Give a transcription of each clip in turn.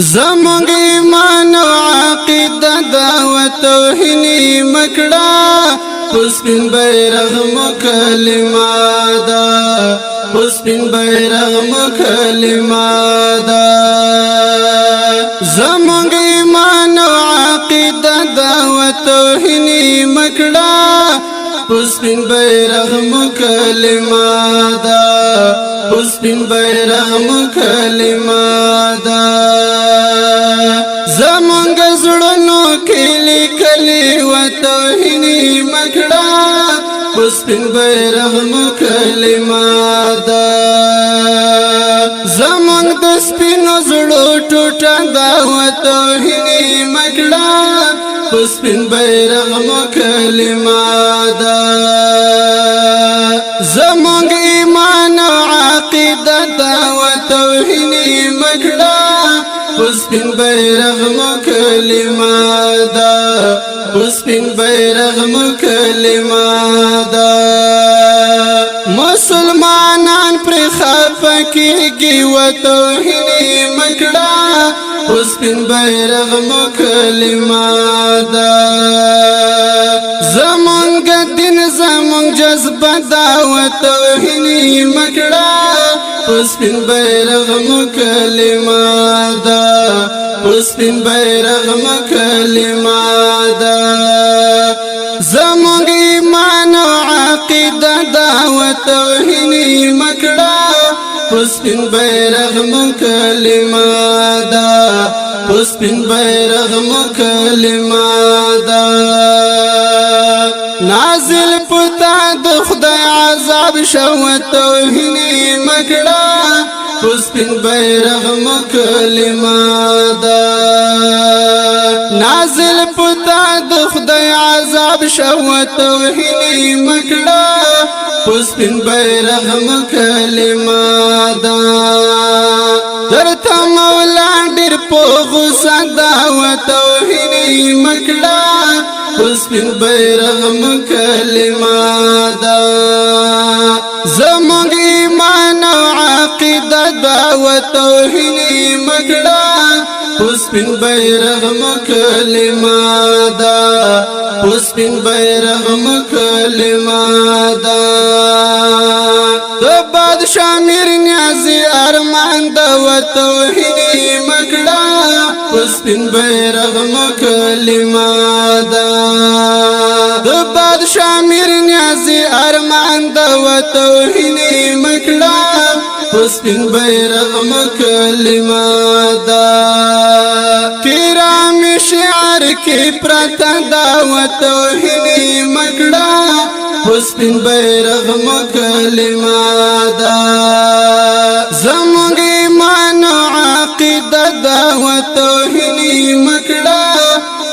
زمونږ ایمان او عقیده دا و توهین مکړه پسپین بیرغ مو کلمه دا پسپین بیرغ مو کلمه دا زمونږ ایمان او عقیده دا و توهین مکړه پسپین بیرغ مو کلمه دا پسپین بیرغ مو کلمه دا زمونږ زړونو کې لیکلي و توهین مکړه پسپین بیرغ مو کلمه دا زمونږ د سپینو زړو ټوټه دا و توهین مکړه پسپین بیرغ مو کلمه دا زمونږ ایمان او عقیده دا و توهین مکړه پسپین بیرغ مو کلمه دا پسپین بیرغ مو کلمه دا مسلمانان پر خفه کیږي و توهین مکړه پسپین بیرغ مو کلمه دا زمونږ دین زمونږ جذبه دا و توهین مکړه پسپین بیرغ مو کلمه دا پسپین بیرغ مو کلمه دا زمونږ ایمان او عقیده دا و توهین مکړه پسپین بیرغ مو کلمه دا پسپین بیرغ مو کلمه دا نازل پتا د خدای عذاب شو توهین مکړه پسپین بیرغ مو کلمه دا نازل پتا د خدای عذاب شو توهین مکړه پسپین بیرغ مو کلمه دا درته مولا ډېر په غوسه دا و توهین مکړه پسپین بیرغ مو کلمه دا زمونږ ایمان او عقیده دا و توهین مکړه پسپین بیرغ مو کلمه دا پسپین بیرغ مو کلمه دا د بادشاہ میر نیازی ارمان دا و توهین مکړه پسپین بیرغ مو کلمه دا د بادشاہ میر نیازی ارمان دا و توهین مکړه پسپین بیرغ مو کلمه دا کرام شعر کې پرتا دا و توهین مکړه پسپین بیرغ مو کلمه دا زمونږ ایمان او عقیده دا و توهین مکړه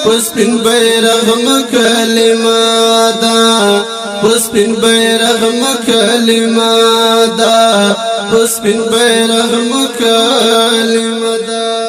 پسپین بیرغ مو کلمه دا پسپین بیرغ مو کلمه دا پسپین بیرغ مو کلمه دا